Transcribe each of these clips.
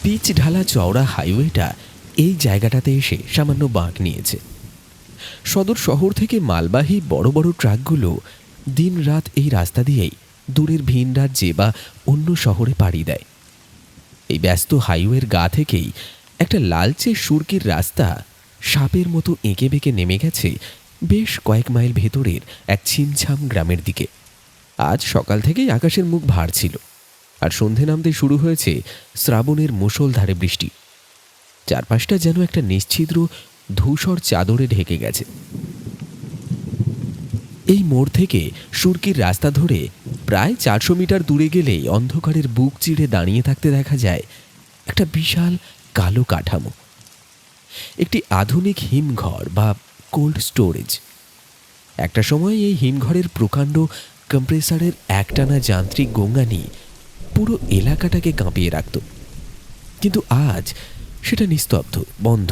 Pitch ঢালা চওড়া হাইওয়েটা এই জায়গাটাতে এসে সামান্য বাঁক নিয়েছে। সদর শহর থেকে মালবাহী বড় বড় ট্রাকগুলো দিন রাত এই রাস্তা দিয়েই দূরের ভিন রাজ্যে বা অন্য শহরে পাড়ি দেয়। এই ব্যস্ত হাইওয়ের গা থেকেই একটা লালচে সুরকির রাস্তা সাপের মতো এঁকে বেঁকে নেমে গেছে বেশ কয়েক মাইল ভেতরের এক ছিমছাম গ্রামের দিকে। আজ সকাল থেকেই আকাশের মুখ ভার ছিল, আর সন্ধে নামতে শুরু হয়েছে শ্রাবণের মুষলধারে বৃষ্টি। চারপাশটা যেন একটা নিশ্ছিদ্র ধূসর চাদরে ঢেকে গেছে। এই মোড় থেকে সুরকির রাস্তা ধরে প্রায় 400 মিটার দূরে গেলেই অন্ধকারের বুক চিড়ে দাঁড়িয়ে থাকতে দেখা যায় একটা বিশাল কালো কাঠামো, একটি আধুনিক হিমঘর বা কোল্ড স্টোরেজ। একটা সময় এই হিমঘরের প্রকাণ্ড কম্প্রেসারের একটানা যান্ত্রিক গঙ্গানি পুরো এলাকাটাকে কাঁপিয়ে রাখত, কিন্তু আজ সেটা নিস্তব্ধ, বন্ধ,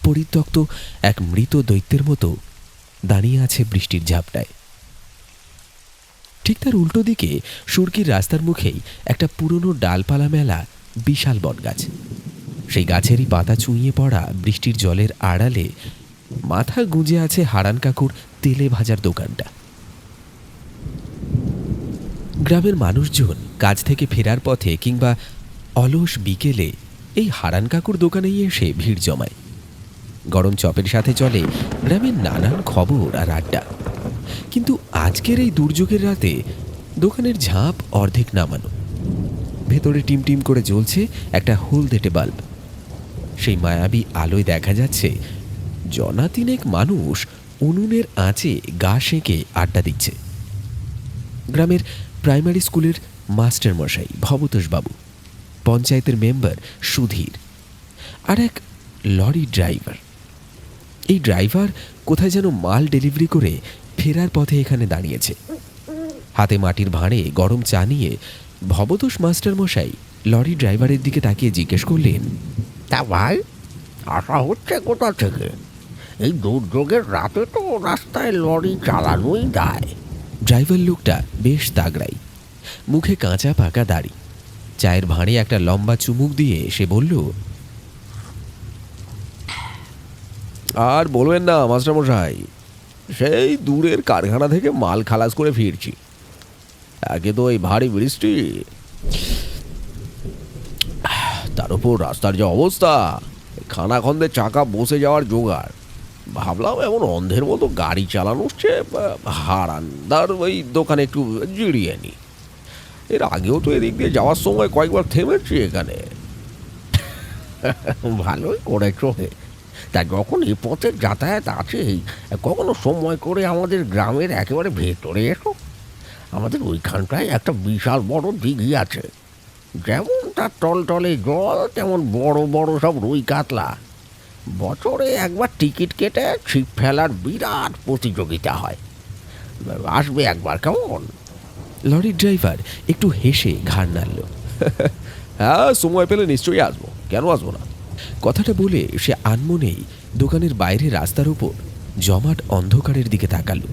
পরিত্যক্ত এক মৃত দৈত্যের মতো দাঁড়িয়ে আছে বৃষ্টির ঝাপটায়। ঠিক তার উল্টো দিকে সুরকির রাস্তার মুখেই একটা পুরনো ডালপালা মেলা বিশাল বটগাছ। সেই গাছেরই পাতা চুঁইয়ে পড়া বৃষ্টির জলের আড়ালে মাথা গুঁজে আছে হারান কাকুর তেলে ভাজার দোকানটা। গ্রামের মানুষজন কাজ থেকে ফেরার পথে কিংবা অলস বিকেলে এই হারান কাকুর দোকানেই এসে ভিড় জমায়। গরম চপের সাথে চলে গ্রামের নানান খবর আর আড্ডা। কিন্তু আজকের এই দুর্যোগের রাতে দোকানের ঝাঁপ অর্ধেক নামানো, ভেতরে টিমটিম করে জ্বলছে একটা হলদেটে বাল্ব। সেই মায়াবী আলোয় দেখা যাচ্ছে জনা তিনেক মানুষ উনুনের আঁচে গা সেঁকে আড্ডা দিচ্ছে। গ্রামের প্রাইমারি স্কুলের মাস্টার মশাই ভবতোষবাবু, পঞ্চায়েতের মেম্বার সুধীর, আর এক লরি ড্রাইভার। এই ড্রাইভার কোথায় যেন মাল ডেলিভারি করে ফেরার পথে এখানে দাঁড়িয়েছে। হাতে মাটির ভাঁড়ে গরম চা নিয়ে ভবতোষ মাস্টার মশাই লরি ড্রাইভারের দিকে তাকিয়ে জিজ্ঞেস করলেন, তা ভাই, আসা হচ্ছে কোথা থেকে? এই দুর্যোগের রাতে তো রাস্তায় লরি চালানোই দায়। ড্রাইভার লোকটা বেশ তাগড়াই, মুখে কাঁচা পাকা দাড়ি, চায়ের ভাঁড়ে একটা লম্বা চুমুক দিয়ে সে বলল, আর বলবেন না মাস্টারমশাই, সেই দূরের কারখানা থেকে মাল খালাস করে ফিরছি। একে তো এই ভারী বৃষ্টি, তার উপর রাস্তার যে অবস্থা, খানাখন্দে চাকা বসে যাওয়ার জোগাড়। ভাবলাম এমন অন্ধের মতো গাড়ি চালানো হচ্ছে, হারান্দার ওই দোকানে একটু জিরিয়ে নি। এর আগেও তো এদিক দিয়ে যাওয়ার সময় কয়েকবার থেমেছি এখানে। ভালোই করেছো। তা যখন এই পথে যাতায়াত আছেই, কখনো সময় করে আমাদের গ্রামের একেবারে ভেতরে এসো। আমাদের ওইখানটায় একটা বিশাল বড় দিঘি আছে। যেমন তার টলটলে জল, তেমন বড় বড় সব রুই কাতলা। বছরে একবার টিকিট কেটে ছিপ ফেলার বিরাট প্রতিযোগিতা হয়। আসবে একবার, কেমন? লরির ড্রাইভার একটু হেসে ঘাড় নাড়ল। হ্যাঁ, সময় পেলে নিশ্চয়ই আসবো, কেন আসবো না। কথাটা বলে সে আনমনেই দোকানের বাইরে রাস্তার উপর জমাট অন্ধকারের দিকে তাকালো।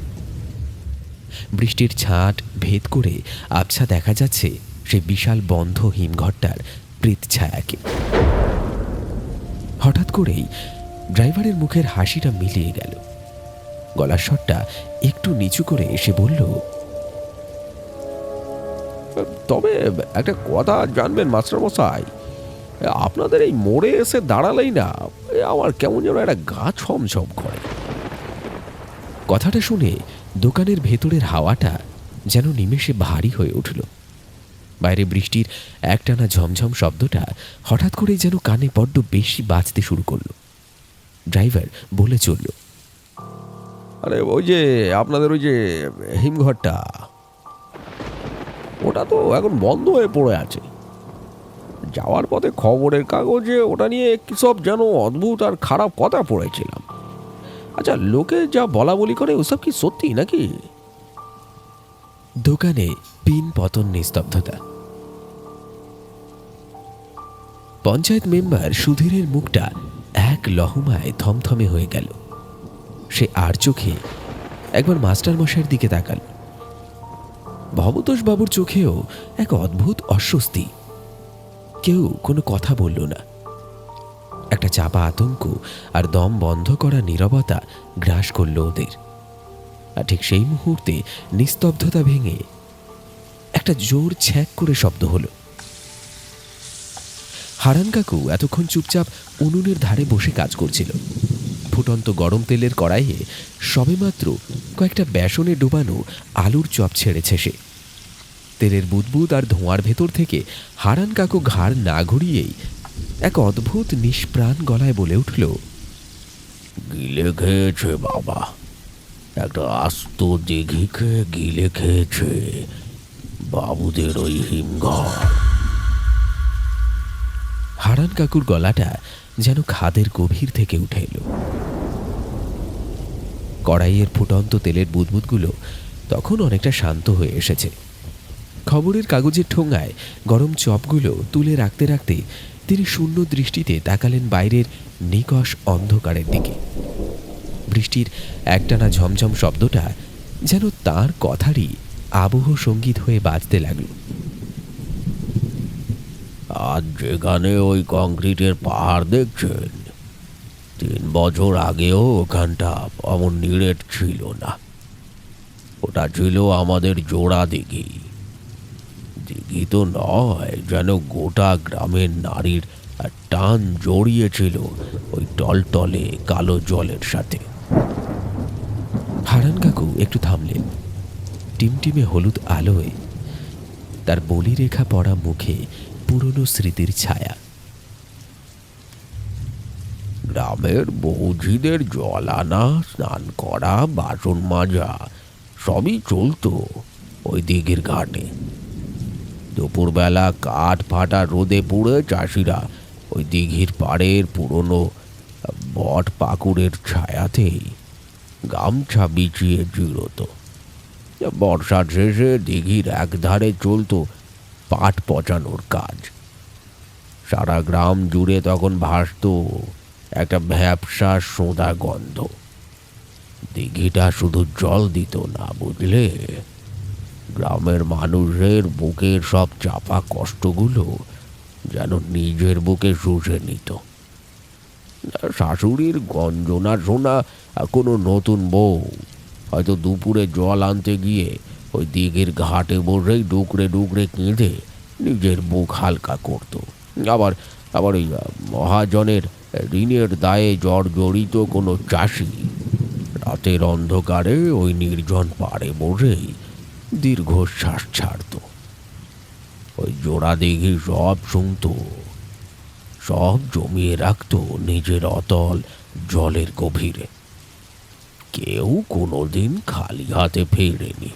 বৃষ্টির ছাঁট ভেদ করে আবছা দেখা যাচ্ছে সেই বিশাল বন্ধ হিমঘরটার প্রেত ছায়াকে। হঠাৎ করেই ড্রাইভারের মুখের হাসিটা মিলিয়ে গেল। গলার স্বরটা একটু নিচু করে সে বলল, তবে একটা কথা জানবেন মাস্টারমশাই, আপনাদের এই মোড়ে এসে দাঁড়ালেই না আমার কেমন যেন একটা গা ছমছম করে। কথাটা শুনে দোকানের ভেতরের হাওয়াটা যেন নিমেষে ভারী হয়ে উঠল। বাইরে বৃষ্টির একটানা ঝমঝম শব্দটা হঠাৎ করেই যেন কানে বড্ড বেশি বাজতে শুরু করলো। ড্রাইভার বলে চলল, আরে ওই যে আপনাদের ওই যে হিমঘরটা, ওটা তো এখন বন্ধ হয়ে পড়ে আছে। যাওয়ার পথে খবরের কাগজে ওটা নিয়ে কি সব যেন অদ্ভুত আর খারাপ কথা পড়েছিলাম। আচ্ছা, লোকে যা বলা বলি করে ওসব কি সত্যি নাকি? দোকানে পিন পতন নিস্তব্ধতা। পঞ্চায়েত মেম্বার সুধীরের মুখটা এক লহমায় থমথমে হয়ে গেল। সে আর চোখে একবার মাস্টার মশাইয়ের দিকে তাকাল। ভবতোষ বাবুর চোখেও এক অদ্ভুত অস্বস্তি। কেউ কোনো কথা বলল না। একটা চাপা আতঙ্ক আর দম বন্ধ করা নীরবতা গ্রাস করল ওদের। আর ঠিক সেই মুহূর্তে নিস্তব্ধতা ভেঙে একটা জোর ছ্যাঁক করে শব্দ হলো। হারান কাকু এতক্ষণ চুপচাপ উনুনের ধারে বসে কাজ করছিল। ফুটন্ত গরম তেলের কড়াইয়ে সবেমাত্র কয়েকটা বেসনে ডোবানো আলুর চপ ছেড়েছে সে। তেলের বুদবুদ আর ধোঁয়ার ভেতর থেকে হারান কাকু ঘাড় না ঘুরিয়েই এক অদ্ভুত নিষ্প্রাণ গলায় বলে উঠল, গিলে খেয়েছে বাবা, একটা আস্ত দিঘিকে গিলে খেয়েছে বাবুদের ওই হিমঘর। হারান কাকুর গলাটা যেন খাদের গভীর থেকে উঠে এলো। কড়াইয়ের ফুটন্ত তেলের বুদবুদগুলো তখন অনেকটা শান্ত হয়ে এসেছে। খবরের কাগজের ঠোঙায় গরম চপগুলো তুলে রাখতে রাখতে তিনি শূন্য দৃষ্টিতে তাকালেন বাইরের নিকষ অন্ধকারের দিকে। বৃষ্টির একটানা ঝমঝম শব্দটা যেন তার কথারই আবহ সঙ্গীত হয়ে বাজতে লাগল। আজ যেখানে ওই কংক্রিটের পাহাড় দেখছেন, 3 বছর আগেও ওখানটা অমন নিরেট ছিল না। ওটা ছিল আমাদের জোড়া দিঘি। দিঘি তো নয়, যেন গোটা গ্রামের নারীর টান জড়িয়েছিল ওই টলটলে কালো জলের সাথে। হারান কাকু একটু থামলেন। টিমটিমে হলুদ আলোয় তার বলিরেখা পড়া মুখে পুরনো স্মৃতির ছায়া। গ্রামের বৌঝিদের জল আনা, স্নান করা, বাসন মাজা সবই চলতো ওই দিঘির ঘাটে। দুপুরবেলা কাঠ ফাটা রোদে পুড়ে চাষিরা ওই দিঘির পাড়ের পুরনো বট পাকুড়ের ছায়াতেই গামছা বিছিয়ে জিরোতো। বর্ষার শেষে দিঘির একধারে চলতো পাট পচানোর কাজ। সারা গ্রাম জুড়ে তখন ভাসত একটা ভ্যাপসা সোঁদা গন্ধ। দিঘিটা শুধু জল দিত না, বুঝলে, গ্রামের মানুষের বুকের সব চাপা কষ্টগুলো যেন নিজের বুকে শুষে নিত। শাশুড়ির গঞ্জনা শোনা কোনো নতুন বউ হয়তো দুপুরে জল আনতে গিয়ে ওই দিঘির ঘাটে বসেই ডুকরে ডুকরে কেঁদে নিজের বুক হালকা করত। আবার আবার ওই মহাজনের ঋণের দায়ে জর্জরিত কোনো চাষি রাতের অন্ধকারে ওই নির্জন পাড়ে বসেই দীর্ঘশ্বাস ছাড়ত। ওই জোড়া দিঘি সব শুনত, সব জমিয়ে রাখত নিজের অতল জলের গভীরে। কেউ কোনোদিন খালি হাতে ফেরেনি।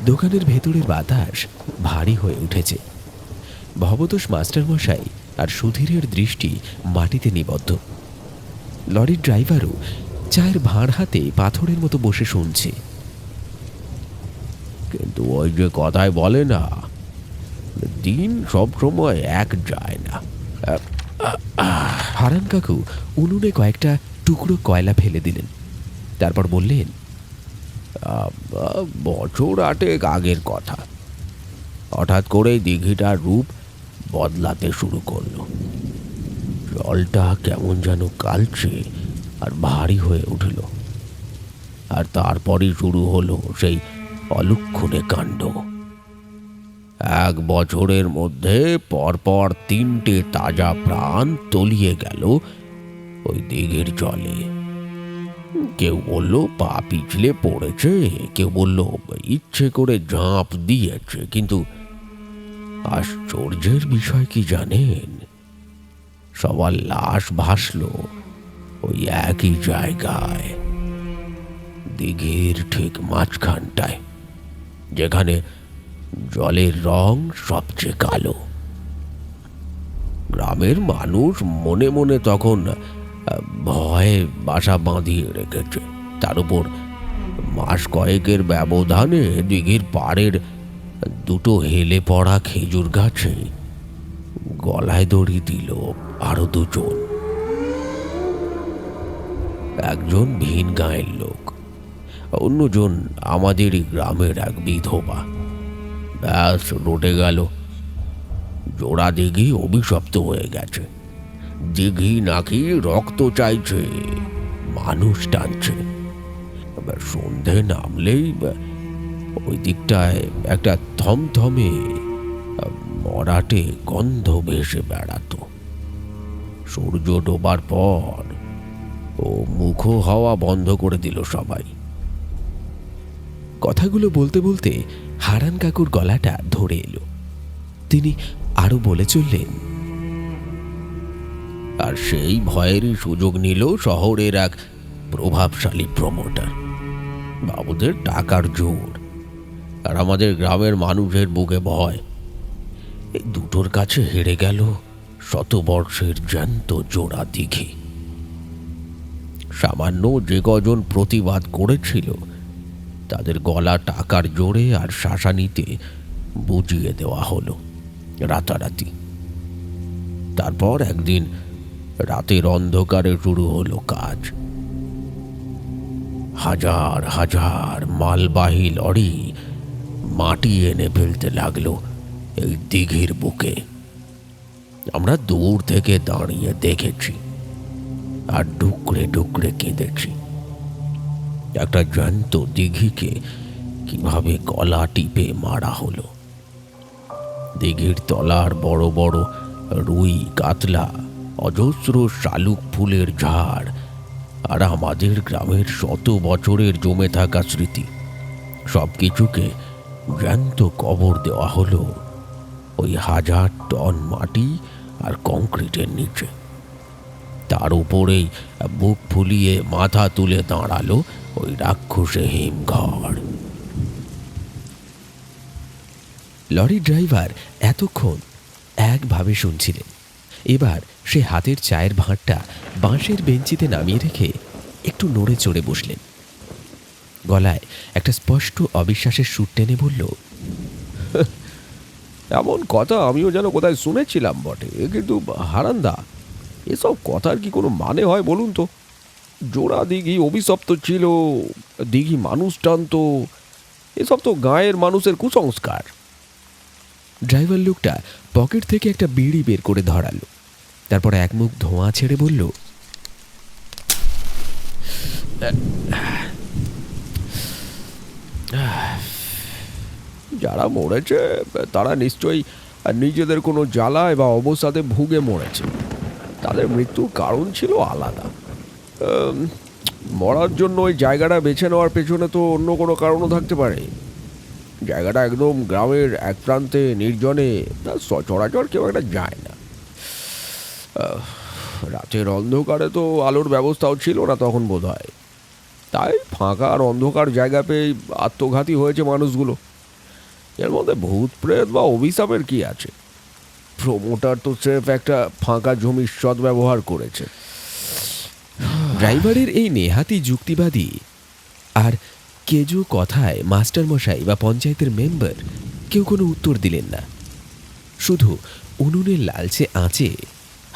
দোকানের ভেতরের বাতাস ভারী হয়ে উঠেছে। ভবতোষ মাস্টারমশাই আর সুধীরের দৃষ্টি মাটিতে নিবদ্ধ। লরির ড্রাইভারও চায়ের ভাঁড় হাতে পাথরের মতো বসে শুনছে। কিন্তু ওই যে কথায় বলে না, দিন সব সময় এক যায় না। হারান কাকু উনুনে কয়েকটা টুকরো কয়লা ফেলে দিলেন। তারপর বললেন, বছর 8 আগের কথা। হঠাৎ করেই দিঘিটার রূপ বদলাতে শুরু করলো। জলটা কেমন যেন কালচে আর ভারী হয়ে উঠল। আর তারপরই শুরু হলো সেই অলক্ষণে কাণ্ড। 1 বছরের মধ্যে পরপর 3টে তাজা প্রাণ তলিয়ে গেল ওই দিঘির জলে। কেউ বলল পা পিছলে পড়েছে, কেউ বলল ইচ্ছে করে ঝাঁপ দিয়েছে। কিন্তু আশ্চর্যের বিষয় কি জানেন, সবার লাশ ভাসল ওই একই জায়গায়, দিঘির ঠিক মাঝখানটায়, যেখানে জলের রং সবচেয়ে কালো। গ্রামের মানুষ মনে মনে তখন ভয়ে বাসা বাঁধিয়ে রেখেছে। তার উপর মাস কয়েকের ব্যবধানে দিঘির পাড়ের 2টো হেলে পড়া খেজুর গাছে গলায় দড়ি দিল আরো 2 জন। একজন ভিন গাঁয়ের লোক, অন্যজন আমাদেরই গ্রামের এক বিধবা। ব্যাস রটে গেল। জোড়া দিঘি অভিশপ্ত হয়ে গেছে। দিঘি নাকি রক্ত চাইছে, মানুষ টানছে। এবার সন্ধে নামলেই ওই দিকটায় একটা থমথমে মরাটে গন্ধ ভেসে বেড়াতো। সূর্য ডোবার পর ও মুখো হওয়া বন্ধ করে দিল সবাই। কথাগুলো বলতে বলতে হারান কাকুর গলাটা ধরে এলো। তিনি আরো বলে চললেন, আর সেই ভয়েরই সুযোগ নিল শহরের এক প্রভাবশালী প্রমোটার। বাবুদের টাকার জোর আর আমাদের গ্রামের মানুষের বুকে ভয়, এই দুটোর কাছে হেরে গেল শতবর্ষের জ্যান্ত জোড়া দিঘি। সামান্য যে কজন প্রতিবাদ করেছিল তাদের গলা টাকার জোরে আর শাসানিতে বুঝিয়ে দেওয়া হলো রাতারাতি। তারপর একদিন রাতের অন্ধকারে শুরু হলো কাজ। হাজার হাজার মালবাহী লরি মাটি এনে ফেলতে লাগলো এই দিঘির বুকে। আমরা দূর থেকে দাঁড়িয়ে দেখেছি আর ডুকরে ডুকরে কেঁদেছি। একটা জ্যান্ত দিঘিকে কিভাবে গলা টিপে মারা হলো। দিঘির তলার বড় বড় রুই, কাতলা, অজস্র শালুক ফুলের ঝাড় আর আমাদের গ্রামের শত বছরের জমে থাকা স্মৃতি সব কিছুকে জ্যান্ত কবর দেওয়া হলো ওই 1000 টন মাটি আর কংক্রিটের নিচে। তার উপরেই বুক ফুলিয়ে মাথা তুলে দাঁড়ালো ওই রাক্ষসে হিমঘর। লরির ড্রাইভার এতক্ষণ একভাবে শুনছিলেন। এবার সে হাতের চায়ের ভাঁড়টা বাঁশের বেঞ্চিতে নামিয়ে রেখে একটু নড়ে চড়ে বসলেন। গলায় একটা স্পষ্ট অবিশ্বাসের সুর টেনে বলল, এমন কথা আমিও যেন কোথায় শুনেছিলাম বটে, কিন্তু হারান্দা, এসব কথার কি কোনো মানে হয় বলুন তো? জোড়া দিঘি অভিশপ্ত ছিল, দিঘি মানুষ টানতো, এসব তো গাঁয়ের মানুষের কুসংস্কার। ড্রাইভার লোকটা পকেট থেকে একটা বিড়ি বের করে ধরালো। তারপর এক মুখ ধোঁয়া ছেড়ে বলল, যারা মরেছে তারা নিশ্চয়ই নিজেদের কোনো জ্বালায় বা অবসাদে ভুগে মরেছে। তাদের মৃত্যুর কারণ ছিল আলাদা। মরার জন্য ওই জায়গাটা বেছে নেওয়ার পেছনে তো অন্য কোনো কারণও থাকতে পারে। জায়গাটা একদম গ্রামের এক প্রান্তে নির্জনে, তা সচরাচর কেউ একটা যায় না। রাতের অন্ধকারে তো আলোর ব্যবস্থাও ছিল না তখন বোধ হয়, তাই ফাঁকা আর অন্ধকার জায়গা পেয়ে আত্মঘাতী হয়েছে মানুষগুলো। এর মধ্যে ভূত প্রেত বা অভিশাপের কি আছে? প্রমোটার তো স্রেফ একটা ফাঁকা জমির সদ্ব্যবহার করেছে। ড্রাইভারের এই নেহাতি যুক্তিবাদী আর কেজো কথায় মাস্টারমশাই বা পঞ্চায়েতের মেম্বার কেউ কোনো উত্তর দিলেন না। শুধু উনুনের লালচে আঁচে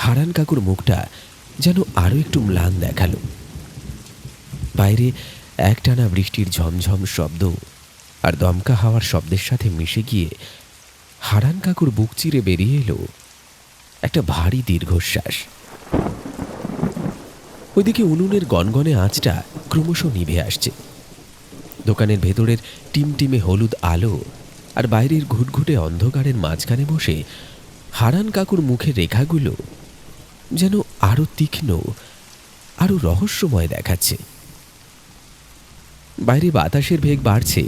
হারান কাকুর মুখটা যেন আরও একটু ম্লান দেখালো। বাইরে একটানা বৃষ্টির ঝমঝম শব্দ আর দমকা হাওয়ার শব্দের সাথে মিশে গিয়ে হারান কাকুর বুক চিরে বেরিয়ে এলো একটা ভারী দীর্ঘশ্বাস। ওইদিকে উনুনের গনগনে আঁচটা ক্রমশ নিভে আসছে। দোকানের ভেতরের টিমটিমে হলুদ আলো আর বাইরের ঘুটঘুটে অন্ধকারের মাঝখানে বসে হারান কাকুর মুখের রেখাগুলো যেন আরো তীক্ষ্ণ, আরো রহস্যময় দেখাচ্ছে। বাইরে বাতাসের বেগ বাড়ছে,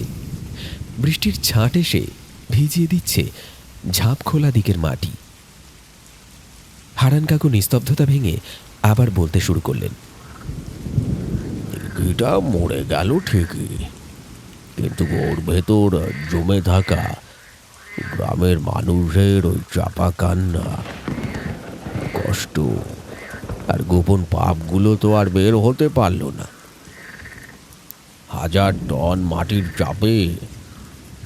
বৃষ্টির ছাঁট এসে ভিজিয়ে দিচ্ছে ঝাঁপ খোলা দিকের মাটি। হারান কাকু নিস্তব্ধতা ভেঙে আবার বলতে শুরু করলেন, দিঘিটা মরে গেল ঠিকই, কিন্তু ওর ভেতর জমে থাকা গ্রামের মানুষের ওই চাপা কান্না, কষ্ট আর গোপন পাপগুলো তো আর বের হতে পারল না। 1000 টন মাটির চাপে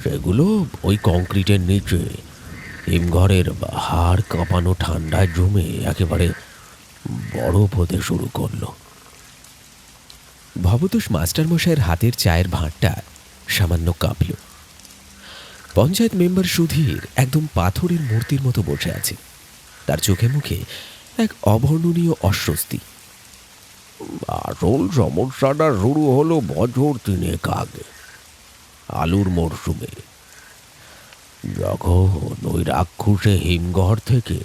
সেগুলো ওই কংক্রিটের নিচে হিমঘরের হাড় কাঁপানো ঠান্ডায় জমে একেবারে বরফ হতে শুরু করলো। ভবতোষ মাস্টারমশাইয়ের হাতের চায়ের ভাঁড়টা সামান্য কাঁপল। পঞ্চায়েত মেম্বার সুধীর একদম পাথরের মূর্তির মতো বসে আছে। তার চোখে মুখে এক অবর্ণনীয় অস্বস্তি। আসল সমস্যাটা শুরু হলো বছর তিনেক আগে, আলুর মরশুমে, যখন ওই রাক্ষসে হিমঘর থেকে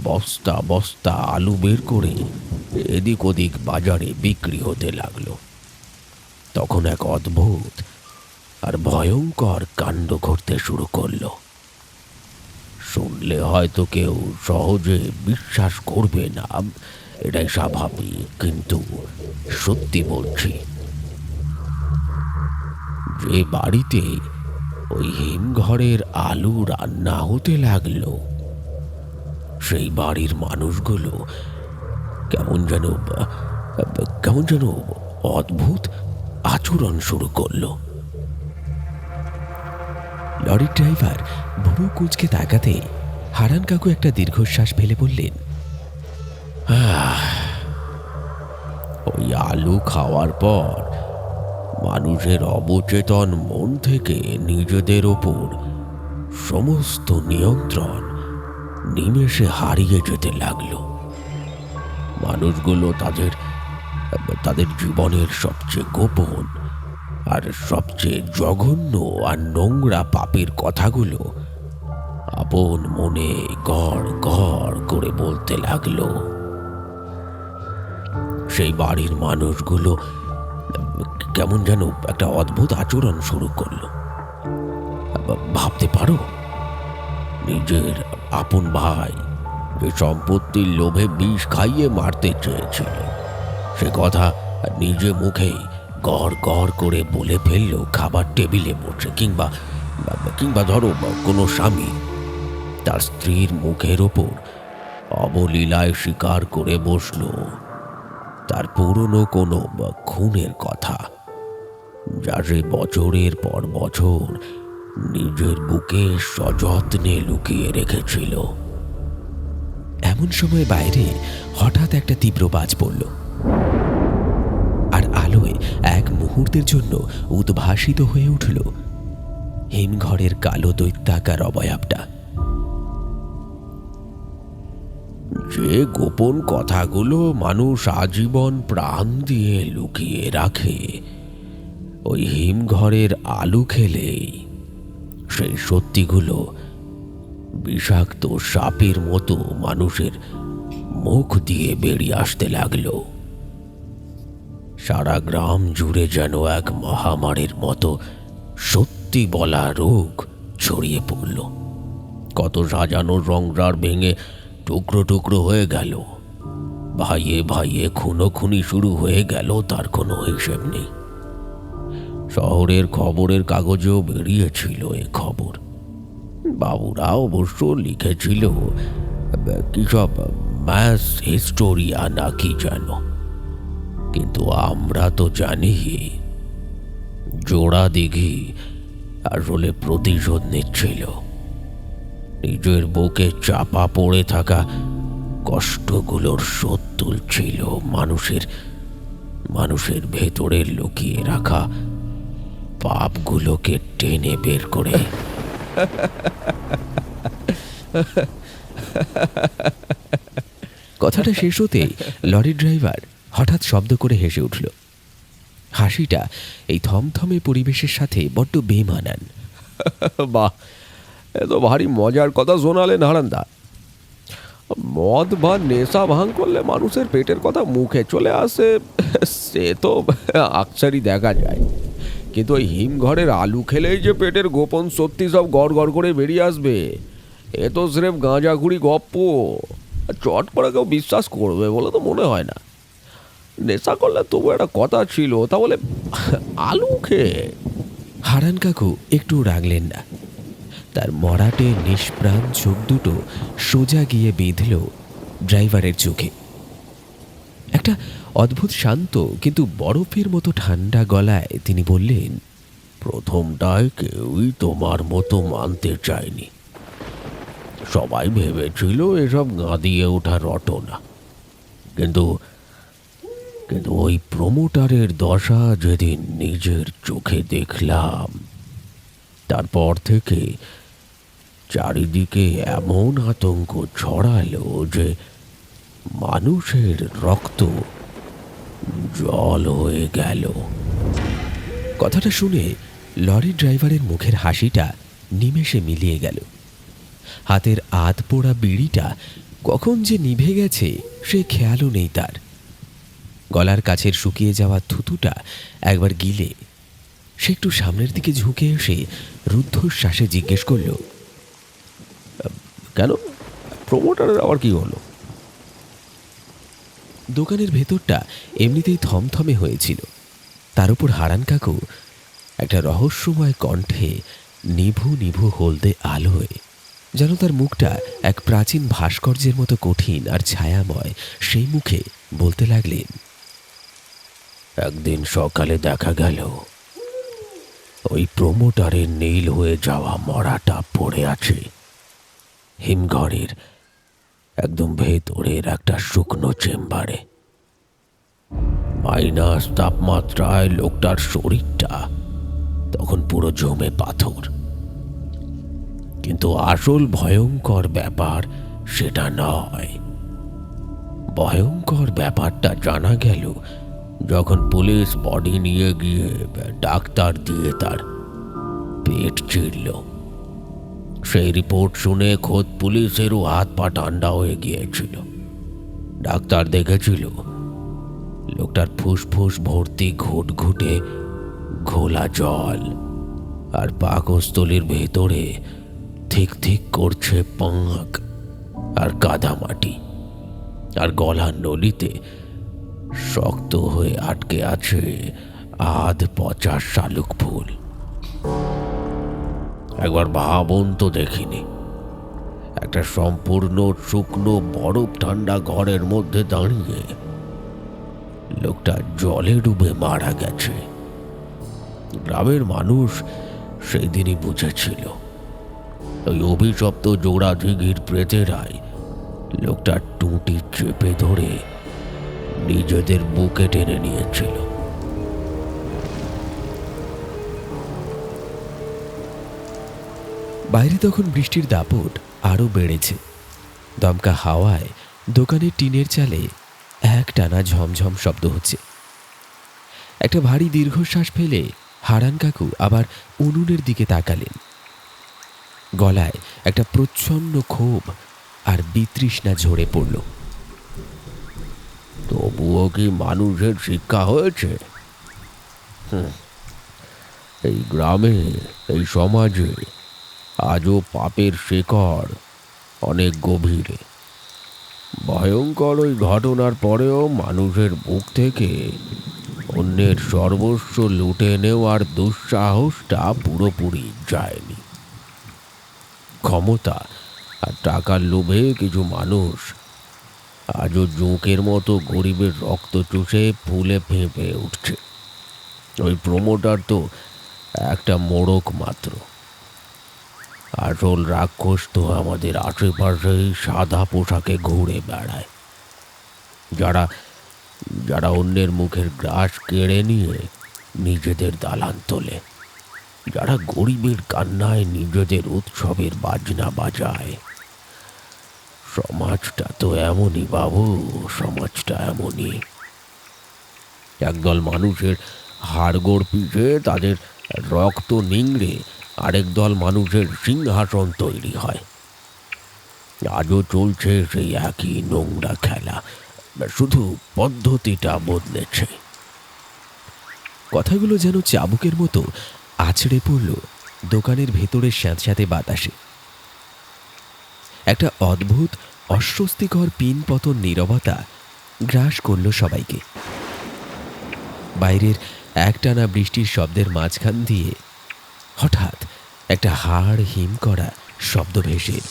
বস্তা বস্তা আলু বের করে এদিক ওদিক বাজারে বিক্রি হতে লাগলো। তখন এক অদ্ভুত আর ভয়ঙ্কর কাণ্ড ঘটতে শুরু করলো। শুনলে হয়তো কেউ সহজে বিশ্বাস করবে না, এটাই স্বাভাবিক, কিন্তু সত্যি বলছি, যে বাড়িতে ওই হিমঘরের আলু রান্না হতে লাগলো, সেই বাড়ির মানুষগুলো কেমন যেন অদ্ভুত আচরণ শুরু করলো। লরির ড্রাইভার ভুরু কুঁচকে তাকাতে হারান কাকু একটা দীর্ঘশ্বাস ফেলে বললেন, ওই আলু খাওয়ার পর মানুষের অবচেতন মন থেকে নিজেদের ওপর সমস্ত নিয়ন্ত্রণ নিমেষে হারিয়ে যেতে লাগলো। মানুষগুলো তাদের জীবনের সবচেয়ে গোপন আর সবচেয়ে জঘন্য আর নোংরা পাপের কথাগুলো আপন মনে গড় গড় করে বলতে লাগলো। সেই বাড়ির মানুষগুলো কেমন যেন একটা অদ্ভুত আচরণ শুরু করলো। ভাবতে পারো, নিজের আপন ভাই যে সম্পত্তির লোভে বিষ খাইয়ে মারতে চেয়েছিল, সে কথা নিজে মুখেই গড় গড় করে বলে ফেললো খাবার টেবিলে বসে। কিংবা ধরো কোনো স্বামী তার স্ত্রীর মুখের ওপর অবলীলায় স্বীকার করে বসলো তার পুরনো কোনো খুনের কথা, যা সে বছরের পর বছর নিজের বুকে সযত্নে লুকিয়ে রেখেছিল। এমন সময় বাইরে হঠাৎ একটা তীব্র বাজ পড়ল, আর আলোয় এক মুহূর্তের জন্য উদ্ভাসিত হয়ে উঠল হিমঘরের কালো দৈত্যাকার অবয়বটা। যে গোপন কথাগুলো মানুষ আজীবন প্রাণ দিয়ে লুকিয়ে রাখে, ওই হিমঘরের আলু খেলেই সেই সত্যিগুলো বিষাক্ত সাপের মতো মানুষের মুখ দিয়ে বেরিয়ে আসতে লাগলো। সারা গ্রাম জুড়ে যেন এক মহামারীর মতো সত্যি বলা রোগ ছড়িয়ে পড়ল। কত সাজানো সংসার ভেঙে টুকরো টুকরো হয়ে গেল, ভাইয়ে ভাইয়ে খুনোখুনি শুরু হয়ে গেল, তার কোনো হিসেব নেই। শহরের খবরের কাগজেও বেরিয়েছিল এ খবর। বাবুরা অবশ্য লিখেছিল কি সব ম্যাস হিস্টোরিয়া নাকি যেন, কিন্তু আমরা তো জানি জোড়া দিঘি আসলে প্রতিশোধ নিচ্ছিল। নিজের বুকে চাপা পড়ে থাকা কষ্টগুলোর শোধ তুলছিল মানুষের ভেতরে লুকিয়ে রাখা পাপগুলোকে টেনে বের করে। কথাটা শেষ হতেই লরির ড্রাইভার হঠাৎ শব্দ করে হেসে উঠল। হাসিটা এই থমথমে পরিবেশের সাথে বড্ড বেমানান। বাহ, এ তো ভারী মজার কথা শোনালেন হারান্দা। মদ বা নেশা ভাঙ করলে মানুষের পেটের কথা মুখে চলে আসে, সে তো আকসারই দেখা যায়, কিন্তু ওই হিমঘরের আলু খেলেই যে পেটের গোপন সত্যি সব গড় গড় করে বেরিয়ে আসবে, এ তো স্রেফ গাঁজাখুরি গপ্প। চট করে কেউ বিশ্বাস করবে বলে তো মনে হয় না। নেশা করলে তবু একটা কথা ছিল, তা বলে আলু খেয়ে। হারান কাকু একটু রাগলেন না। তার মরাটে নিষ্প্রাণ চোখ দুটো সোজা গিয়ে বিঁধল ড্রাইভারের চোখে। একটা অদ্ভুত শান্ত কিন্তু বরফের মতো ঠান্ডা গলায় তিনি বললেন, প্রথমটায় কেউই তোমার মতো মানতে চায়নি। সবাই ভেবেছিল এসব গাঁদিয়ে ওঠা রটনা, কিন্তু ওই প্রমোটারের দশা যেদিন নিজের চোখে দেখলাম, তারপর থেকে চারিদিকে এমন আতঙ্ক ছড়ালো যে মানুষের রক্ত জল হয়ে গেল। কথাটা শুনে লরির ড্রাইভারের মুখের হাসিটা নিমেষে মিলিয়ে গেল। হাতের আধ পোড়া বিড়িটা কখন যে নিভে গেছে সে খেয়ালও নেই তার। গলার কাছের শুকিয়ে যাওয়া থুতুটা একবার গিলে সে একটু সামনের দিকে ঝুঁকে এসে রুদ্ধশ্বাসে জিজ্ঞেস করল, কেন, প্রমোটারের আবার কি হলো? দোকানের ভেতরটা এমনিতেই থমথমে হয়েছিল, তার উপর হারান কাকু একটা রহস্যময় কণ্ঠে নিভু নিভু হলদে আলোয়, যেন তার মুখটা এক প্রাচীন ভাস্কর্যের মতো কঠিন আর ছায়াময়, সেই মুখে বলতে লাগলেন, একদিন সকালে দেখা গেল ওই প্রমোটারের নীল হয়ে যাওয়া মরাটা পড়ে আছে হিমঘরের একদম ভেতরের একটা শুকনো চেম্বারে। মাইনাস তাপমাত্রায় লোকটার শরীরটা তখন পুরো জমে পাথর। কিন্তু আসল ভয়ঙ্কর ব্যাপার সেটা নয়। ভয়ঙ্কর ব্যাপারটা জানা গেল যখন পুলিশ বডি নিয়ে গিয়ে ডাক্তার দিয়ে তার পেট চিরল। সেই রিপোর্ট শুনে খোদ পুলিশেরও হাত পা ঠান্ডা হয়ে গিয়েছিল। ডাক্তার দেখেছিল লোকটার ফুসফুস ভর্তি ঘুটঘুটে ঘোলা জল, আর পাকস্থলীর ভেতরে ঠিক ঠিক করছে পাঁক আর কাদামাটি, আর গলার নলিতে শক্ত হয়ে আটকে আছে আধ পচা শালুক ফুল। একবার ভাবুন তো দেখিনি, একটা সম্পূর্ণ শুকনো বরফ ঠান্ডা ঘরের মধ্যে দাঁড়িয়ে লোকটা জলে ডুবে মারা গেছে। গ্রামের মানুষ সেই দিনই বুঝেছিল ওই অভিশপ্ত জোড়া দিঘির প্রেতেরাই লোকটার টুঁটি চেপে ধরে নিজেদের বুকে টেনে নিয়েছিল। বাইরে তখন বৃষ্টির দাপট আরও বেড়েছে। দমকা হাওয়ায় দোকানের টিনের চালে একটানা ঝমঝম শব্দ হচ্ছে। একটা ভারী দীর্ঘশ্বাস ফেলে হারান কাকু আবার উনুনের দিকে তাকালেন। গলায় একটা প্রচ্ছন্ন ক্ষোভ আর বিতৃষ্ণা ঝরে পড়ল। তবুও কি মানুষের শিক্ষা হয়েছে? এই গ্রামে, এই সমাজে আজও পাপের শেকড় অনেক গভীরে। ভয়ঙ্কর ওই ঘটনার পরেও মানুষের বুক থেকে অন্যের সর্বস্ব লুটে নেওয়ার দুঃসাহসটা পুরোপুরি যায়নি। ক্ষমতা আর টাকার লোভে কিছু মানুষ আজও জোঁকের মতো গরিবের রক্ত চুষে ফুলে ফেঁপে উঠছে। ওই প্রমোটার তো একটা মোড়ক মাত্র। আসল রাক্ষস তো আমাদের আশেপাশেই সাদা পোশাকে ঘুরে বেড়ায়, যারা যারা অন্যের মুখের গ্রাস কেড়ে নিয়ে নিজেদের দালান তোলে, যারা গরিবের কান্নায় নিজেদের উৎসবের বাজনা বাজায়। সমাজটা তো এমনই বাবু, সমাজটা এমনই। একদল মানুষের হাড়গোড় পিষে তাদের রক্ত নিংড়ে আরেক দল মানুষের সিংহাসন তৈরি হয়। আজও চলছে সেই একই নোংরা খেলা, শুধু পদ্ধতিটা বদলেছে। কথাগুলো যেন চাবুকের মতো আছড়ে পড়ল দোকানের ভেতরের স্যাঁতস্যাঁতে বাতাসে। একটা অদ্ভুত অস্বস্তিকর পিনপতন নীরবতা গ্রাস করল সবাইকে। বাইরের একটানা বৃষ্টির শব্দের মাঝখান দিয়ে হঠাৎ একটা হাড় হিম করা শব্দ ভেসে এল।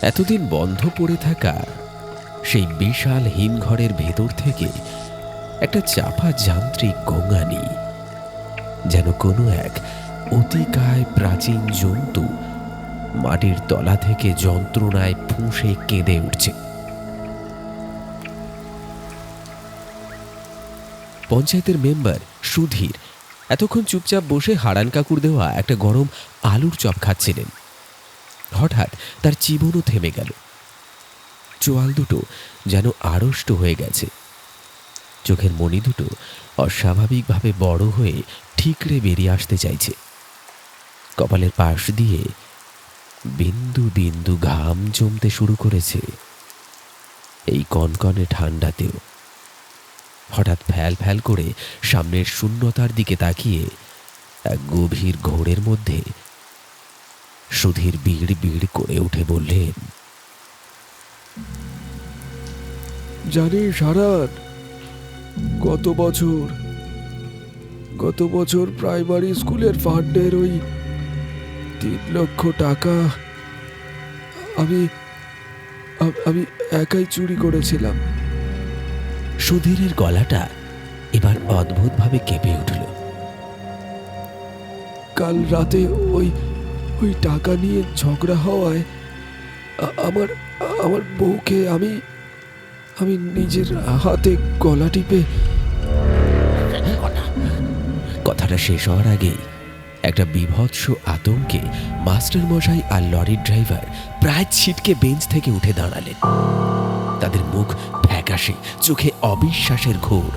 এতদিন বন্ধ পড়ে থাকা সেই বিশাল হিমঘরের ভেতর থেকে একটা চাপা যান্ত্রিক গোঙানি, যেন কোনো এক অতিকায় প্রাচীন জন্তু মাটির তলা থেকে যন্ত্রণায় ফুঁসে কেঁদে উঠছে। পঞ্চায়েতের মেম্বার সুধীর এতক্ষণ চুপচাপ বসে হারান কাকুর দেওয়া একটা গরম আলুর চপ খাচ্ছিলেন। হঠাৎ তার জীবনও থেমে গেল। চোয়াল দুটো যেন আড়ষ্ট হয়ে গেছে। চোখের মণি দুটো অস্বাভাবিকভাবে বড় হয়ে ঠিকরে বেরিয়ে আসতে চাইছে। কপালের পাশ দিয়ে বিন্দু বিন্দু ঘাম জমতে শুরু করেছে। এই কনকনে ঠান্ডাতেও হঠাৎ ফ্যাল ফ্যাল করে সামনের শূন্যতার দিকে তাকিয়ে এক গভীর ঘোরের মধ্যে সুধীর বিড় বিড় করে উঠে বললেন, জানিস হারান, গত বছর প্রাইমারি স্কুলের ফান্ডের ওই 3 লক্ষ টাকা আমি আমি একাই চুরি করেছিলাম। সুধীরের গলাটা এবার অদ্ভুতভাবে কেঁপে উঠল। কাল রাতে ওই টাকা নিয়ে ঝগড়া হওয়ায় আমার আমার বউকে আমি নিজের হাতে গলা টিপে। কথাটা শেষ হওয়ার আগেই একটা বীভৎস আতঙ্কে মাস্টার মশাই আর লরির ড্রাইভার প্রায় ছিটকে বেঞ্চ থেকে উঠে দাঁড়ালেন। তাদের মুখ ফ্যাকাশে, চোখে অবিশ্বাসের ঘোর।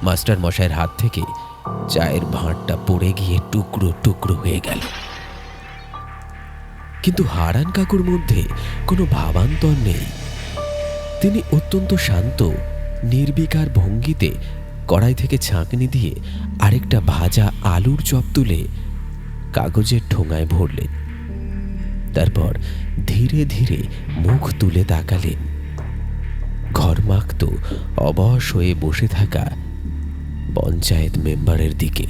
মাস্টার মশাইয়ের হাত থেকে চায়ের ভাঁড়টা পড়ে গিয়ে টুকরো টুকরো হয়ে গেল। কিন্তু হারান কাকুর মধ্যে কোনো ভাবান্তর নেই। তিনি অত্যন্ত শান্ত নির্বিকার ভঙ্গিতে কড়াই থেকে ছাঁকনি দিয়ে আরেকটা ভাজা আলুর চপ তুলে কাগজের ঠোঙায় ভরলেন। তারপর ধীরে ধীরে মুখ তুলে তাকালেন ঘরমাক্ত অবশ হয়ে বসে থাকা পঞ্চায়েত মেম্বারের দিকে।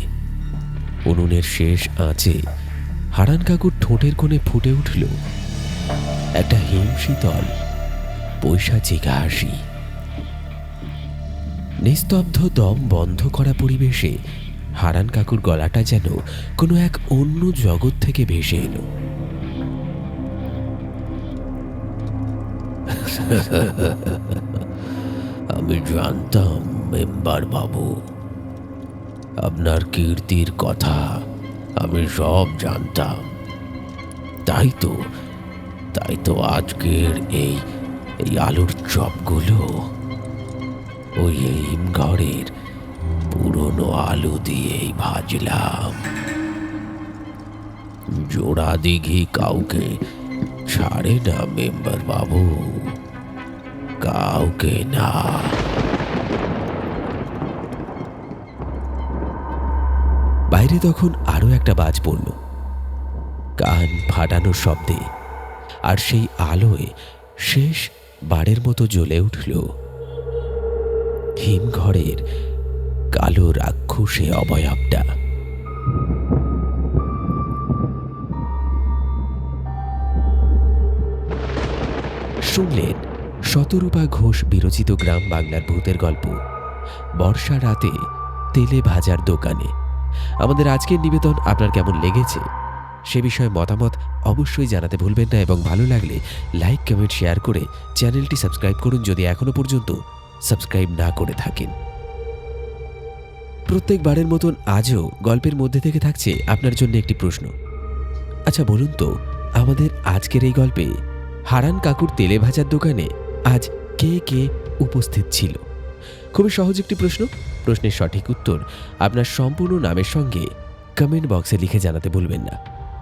উনুনের শেষ আঁচে হারান কাকুর ঠোঁটের কোণে ফুটে উঠল একটা হিমশীতল পৈশাচিক হাসি। নিস্তব্ধ দম বন্ধ করা পরিবেশে হারান কাকুর গলাটা যেন কোনো এক অন্য জগৎ থেকে ভেসে এলো। আমি জানতাম মেম্বার বাবু, আপনার কীর্তির কথা আমি সব জানতাম। তাই তো আজকের এই আলুর চপগুলো ওই হিমঘরের পুরনো আলু দিয়েই ভাজলাম। জোড়া দিঘি কাউকে ছাড়ে না মেম্বার বাবু, কাউকে না। বাইরে তখন আরো একটা বাজ পড়ল, কান ফাটানোর শব্দে। আর সেই আলোয় শেষ বারের মতো জ্বলে উঠল হিমঘরের কালো রাক্ষসে অবয়বটা। শুনলেন শতরূপা ঘোষ বিরচিত গ্রাম বাংলার ভূতের গল্প বর্ষা রাতে তেলে ভাজার দোকানে। আমাদের আজকের নিবেদন আপনার কেমন লেগেছে সে বিষয়ে মতামত অবশ্যই জানাতে ভুলবেন না, এবং ভালো লাগলে লাইক কমেন্ট শেয়ার করে চ্যানেলটি সাবস্ক্রাইব করুন যদি এখনো পর্যন্ত সাবস্ক্রাইব না করে থাকেন। প্রত্যেকবারের মতন আজও গল্পের মধ্যে থেকে থাকছে আপনার জন্য একটি প্রশ্ন। আচ্ছা বলুন তো, আমাদের আজকের এই গল্পে হারান কাকুর তেলে ভাজার দোকানে আজ কে কে উপস্থিত ছিল? খুবই সহজ একটি প্রশ্ন। প্রশ্নের সঠিক উত্তর আপনার সম্পূর্ণ নামের সঙ্গে কমেন্ট বক্সে লিখে জানাতে ভুলবেন না।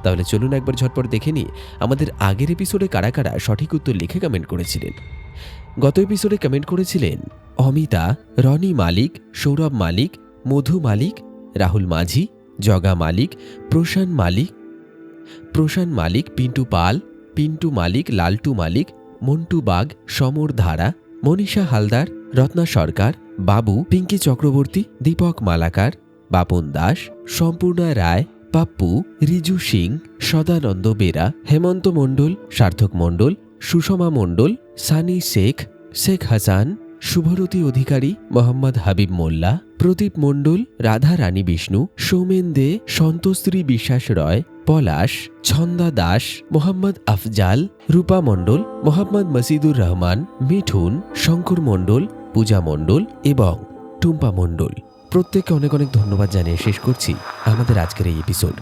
তাহলে চলুন একবার ঝটপট দেখে নিই আমাদের আগের এপিসোডে কারা কারা সঠিক উত্তর লিখে কমেন্ট করেছিলেন। গত এপিসোডে কমেন্ট করেছিলেন অমিতা, রনি মালিক, সৌরভ মালিক, মধু মালিক, রাহুল মাঝি, জগা মালিক, প্রশান মালিক, পিন্টু পাল, পিন্টু মালিক, লালটু মালিক, মন্টু বাগ, সমর ধারা, মনীষা হালদার, রত্না সরকার, বাবু, পিঙ্কি চক্রবর্তী, দীপক মালাকার, বাপন দাস, সম্পূর্ণা রায়, পাপ্পু, রিজু সিং, সদানন্দ বেরা, হেমন্ত মণ্ডল, সার্থক মণ্ডল, সুষমা মণ্ডল, সানি শেখ, শেখ হাসান, শুভরতী অধিকারী, মোহাম্মদ হাবিব মোল্লা, প্রদীপ মণ্ডল, রাধা রানী বিষ্ণু, সৌমেন দে, সন্তোশ্রী বিশ্বাস রয়, পলাশ, ছন্দা দাস, মোহাম্মদ আফজাল, রূপা মণ্ডল, মোহাম্মদ মসিদুর রহমান, মিঠুন, শঙ্কর মণ্ডল, পূজা মণ্ডল এবং টুম্পা মণ্ডল। প্রত্যেককে অনেক অনেক ধন্যবাদ জানিয়ে শেষ করছি আমাদের আজকের এই এপিসোড।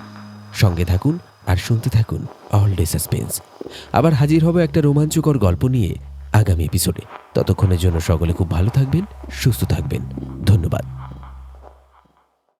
সঙ্গে থাকুন আর শুনতে থাকুন অল ডে সাসপেন্স। আবার হাজির হবে একটা রোমাঞ্চকর গল্প নিয়ে আগামী এপিসোডে। ততক্ষণের জন্য সকলে খুব ভালো থাকবেন, সুস্থ থাকবেন। ধন্যবাদ।